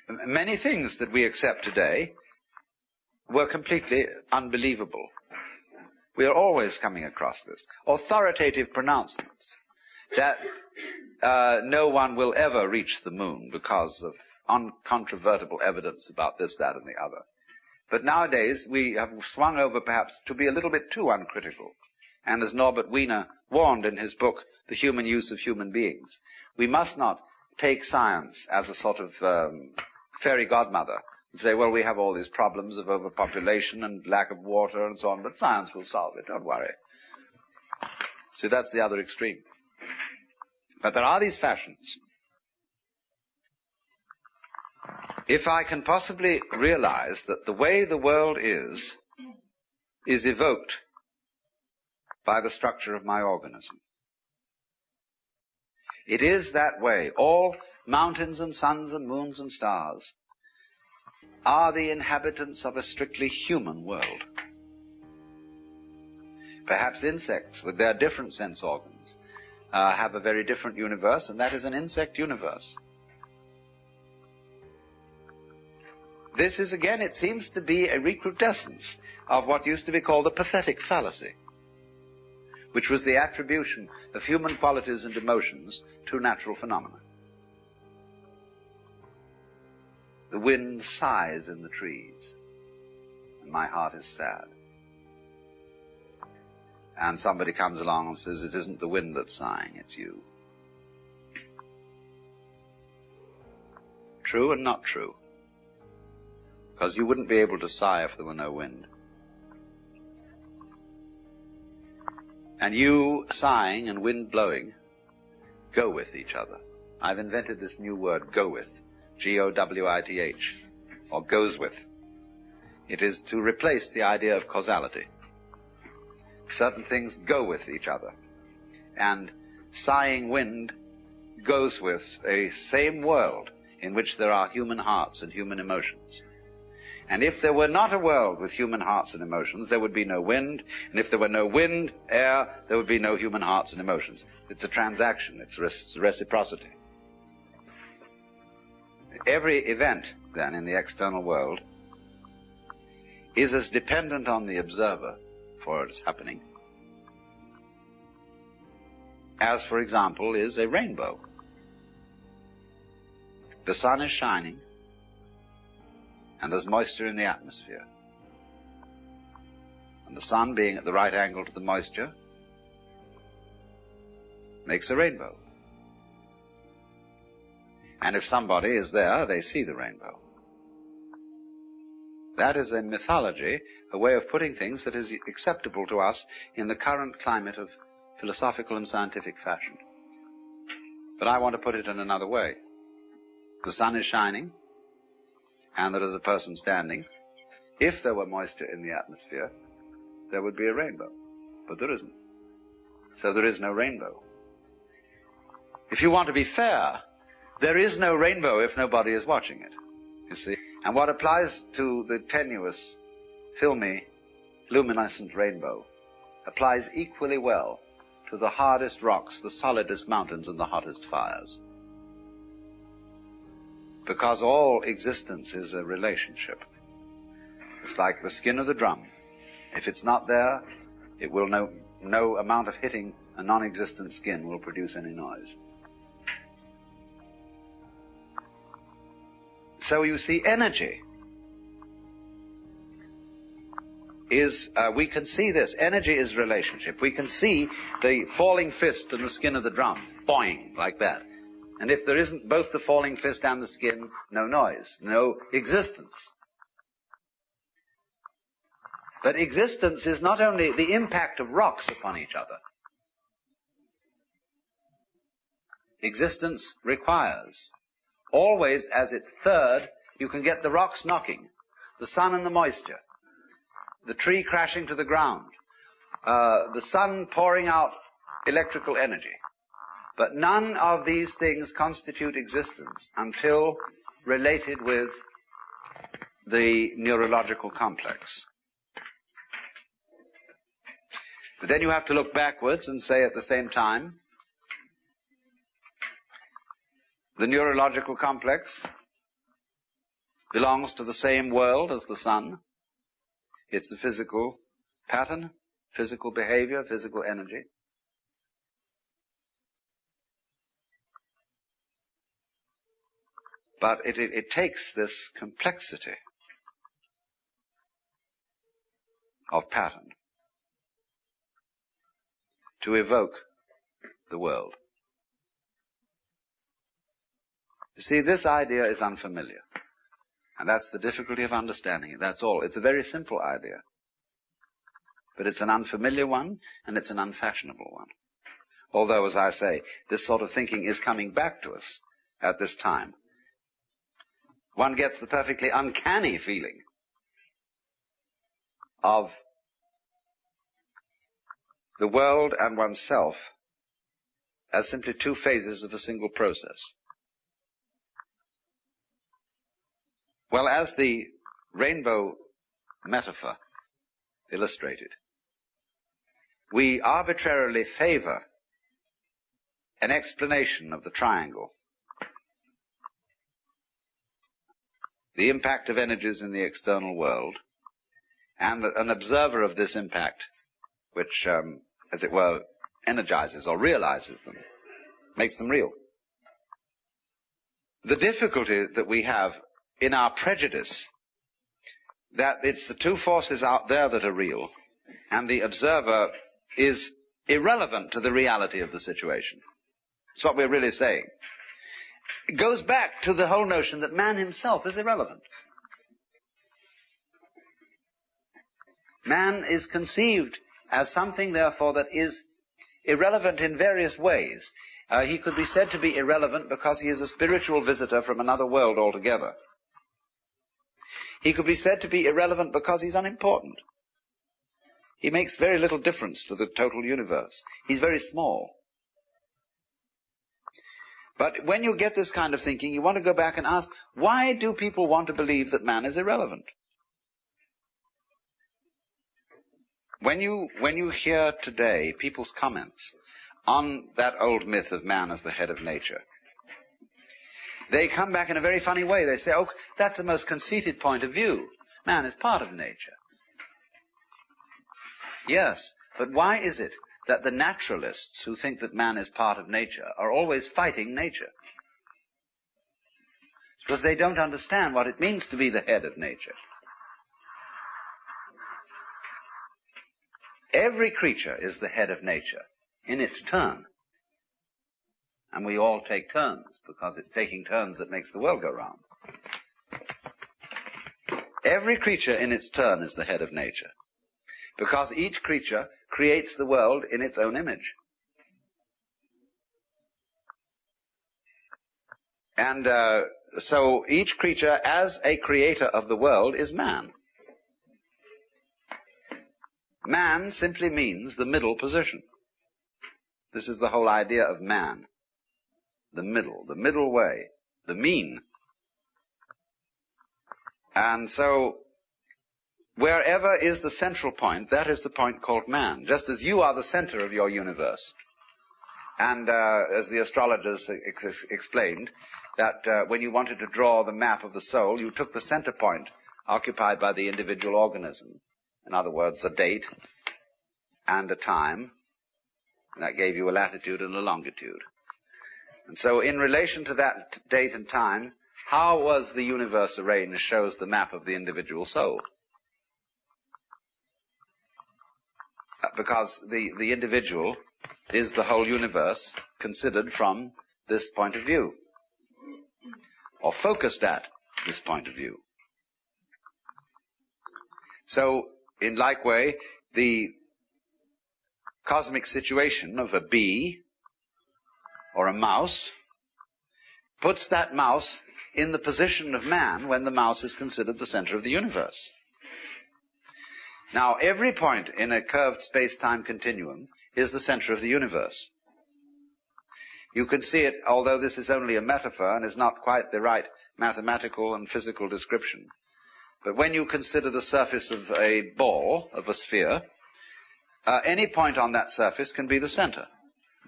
Many things that we accept today were completely unbelievable. We are always coming across this. Authoritative pronouncements that no one will ever reach the moon because of uncontrovertible evidence about this, that, and the other. But nowadays we have swung over perhaps to be a little bit too uncritical. And as Norbert Wiener warned in his book, The Human Use of Human Beings, we must not take science as a sort of fairy godmother and say, well, we have all these problems of overpopulation and lack of water and so on, but science will solve it, don't worry. See, that's the other extreme. But there are these fashions. If I can possibly realize that the way the world is evoked by the structure of my organism. It is that way. All mountains and suns and moons and stars are the inhabitants of a strictly human world. Perhaps insects, with their different sense organs, have a very different universe, and that is an insect universe. This is, again, it seems to be a recrudescence of what used to be called the pathetic fallacy, which was the attribution of human qualities and emotions to natural phenomena. The wind sighs in the trees, and my heart is sad. And somebody comes along and says, it isn't the wind that's sighing, it's you. True and not true, because you wouldn't be able to sigh if there were no wind. And you sighing and wind blowing go with each other. I've invented this new word, go with, G-O-W-I-T-H, or goes with. It is to replace the idea of causality. Certain things go with each other. And sighing wind goes with a same world in which there are human hearts and human emotions. And if there were not a world with human hearts and emotions, there would be no wind. And if there were no wind, air, there would be no human hearts and emotions. It's a transaction. It's reciprocity. Every event, then, in the external world is as dependent on the observer for its happening as, for example, is a rainbow. The sun is shining, and there's moisture in the atmosphere. And the sun, being at the right angle to the moisture, makes a rainbow. And if somebody is there, they see the rainbow. That is a mythology, a way of putting things that is acceptable to us in the current climate of philosophical and scientific fashion. But I want to put it in another way. The sun is shining, and there is a person standing. If there were moisture in the atmosphere, there would be a rainbow. But there isn't. So there is no rainbow. If you want to be fair, there is no rainbow if nobody is watching it, you see. And what applies to the tenuous, filmy, luminescent rainbow applies equally well to the hardest rocks, the solidest mountains, and the hottest fires. Because all existence is a relationship. It's like the skin of the drum. If it's not there, it will no amount of hitting a non-existent skin will produce any noise. So you see, energy is, we can see this. Energy is relationship. We can see the falling fist and the skin of the drum, boing, like that. And if there isn't both the falling fist and the skin, no noise, no existence. But existence is not only the impact of rocks upon each other. Existence requires, always as its third, you can get the rocks knocking, the sun and the moisture, the tree crashing to the ground, the sun pouring out electrical energy. But none of these things constitute existence until related with the neurological complex. But then you have to look backwards and say at the same time, the neurological complex belongs to the same world as the sun. It's a physical pattern, physical behavior, physical energy. But it takes this complexity of pattern to evoke the world. You see, this idea is unfamiliar. And that's the difficulty of understanding it. That's all. It's a very simple idea. But it's an unfamiliar one, and it's an unfashionable one. Although, as I say, this sort of thinking is coming back to us at this time. One gets the perfectly uncanny feeling of the world and oneself as simply two phases of a single process. Well, as the rainbow metaphor illustrated, we arbitrarily favor an explanation of the triangle, the impact of energies in the external world, and an observer of this impact, which, as it were, energizes or realizes them, makes them real. The difficulty that we have in our prejudice, that it's the two forces out there that are real, and the observer is irrelevant to the reality of the situation. That's what we're really saying. It goes back to the whole notion that man himself is irrelevant. Man is conceived as something, therefore, that is irrelevant in various ways. He could be said to be irrelevant because he is a spiritual visitor from another world altogether. He could be said to be irrelevant because he's unimportant. He makes very little difference to the total universe. He's very small. But when you get this kind of thinking, you want to go back and ask, why do people want to believe that man is irrelevant? When you hear today people's comments on that old myth of man as the head of nature, they come back in a very funny way. They say, oh, that's a most conceited point of view. Man is part of nature. Yes, but why is it that the naturalists who think that man is part of nature are always fighting nature? Because they don't understand what it means to be the head of nature. Every creature is the head of nature in its turn. And we all take turns, because it's taking turns that makes the world go round. Every creature in its turn is the head of nature, because each creature creates the world in its own image. And so each creature, as a creator of the world, is man. Man simply means the middle position. This is the whole idea of man. The middle way, the mean. And so, wherever is the central point, that is the point called man, just as you are the center of your universe. And as the astrologers explained, that when you wanted to draw the map of the soul, you took the center point occupied by the individual organism. In other words, a date and a time. And that gave you a latitude and a longitude. And so in relation to that date and time, how was the universe arranged shows the map of the individual soul. Because the individual is the whole universe considered from this point of view, or focused at this point of view. So, in like way, the cosmic situation of a bee or a mouse puts that mouse in the position of man when the mouse is considered the center of the universe. Now, every point in a curved space-time continuum is the center of the universe. You can see it, although this is only a metaphor and is not quite the right mathematical and physical description. But when you consider the surface of a ball, of a sphere, any point on that surface can be the center.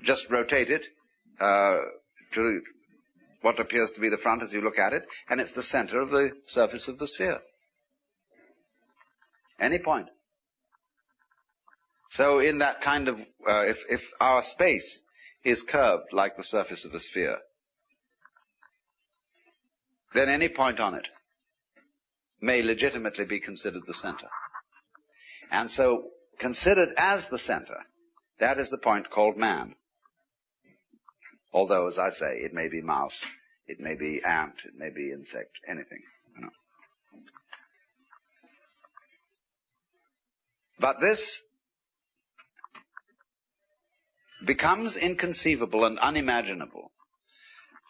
Just rotate it to what appears to be the front as you look at it, and it's the center of the surface of the sphere. Any point. So in that kind of, if our space is curved like the surface of a sphere, then any point on it may legitimately be considered the center. And so, considered as the center, that is the point called man. Although, as I say, it may be mouse, it may be ant, it may be insect, anything. But this becomes inconceivable and unimaginable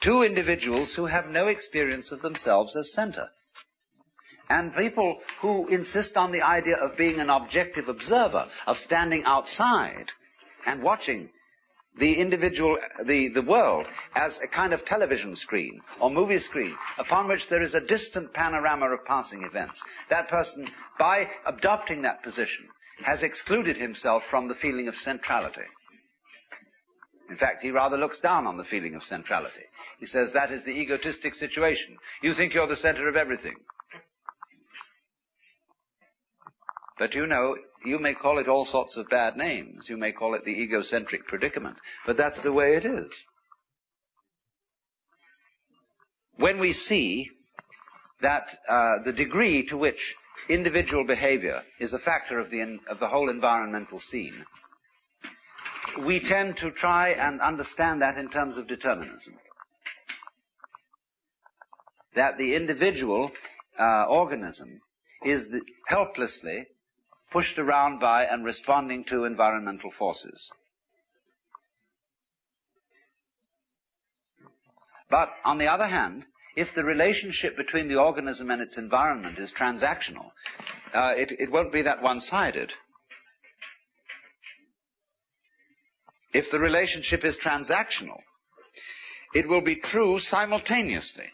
to individuals who have no experience of themselves as center. And people who insist on the idea of being an objective observer, of standing outside and watching the individual, the world as a kind of television screen or movie screen upon which there is a distant panorama of passing events. That person, by adopting that position, has excluded himself from the feeling of centrality. In fact, he rather looks down on the feeling of centrality. He says that is the egotistic situation. You think you're the center of everything. But you know, you may call it all sorts of bad names. You may call it the egocentric predicament. But that's the way it is. When we see that the degree to which individual behavior is a factor of the whole environmental scene, we tend to try and understand that in terms of determinism. That the individual organism is helplessly pushed around by and responding to environmental forces. But, on the other hand, if the relationship between the organism and its environment is transactional, it won't be that one-sided. If the relationship is transactional, it will be true simultaneously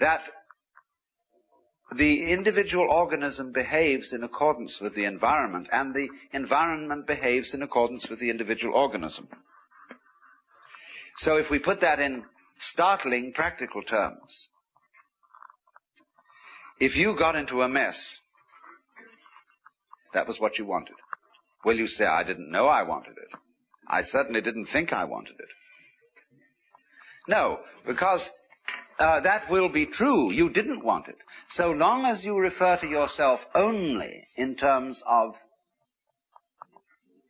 that the individual organism behaves in accordance with the environment, and the environment behaves in accordance with the individual organism. So if we put that in startling practical terms, if you got into a mess, that was what you wanted. Well, you say, I didn't know I wanted it. I certainly didn't think I wanted it. No, because that will be true. You didn't want it. So long as you refer to yourself only in terms of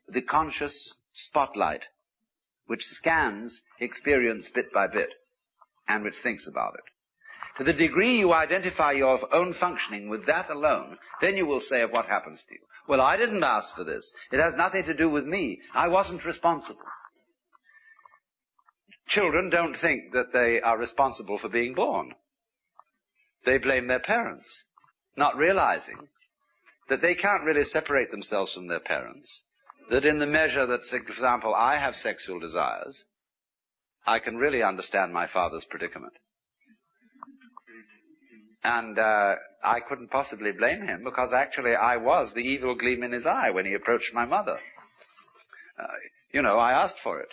the conscious spotlight which scans experience bit by bit and which thinks about it. To the degree you identify your own functioning with that alone, then you will say of what happens to you, well, I didn't ask for this. It has nothing to do with me. I wasn't responsible. Children don't think that they are responsible for being born. They blame their parents, not realizing that they can't really separate themselves from their parents, that in the measure that, for example, I have sexual desires, I can really understand my father's predicament. And I couldn't possibly blame him, because actually I was the evil gleam in his eye when he approached my mother. I asked for it.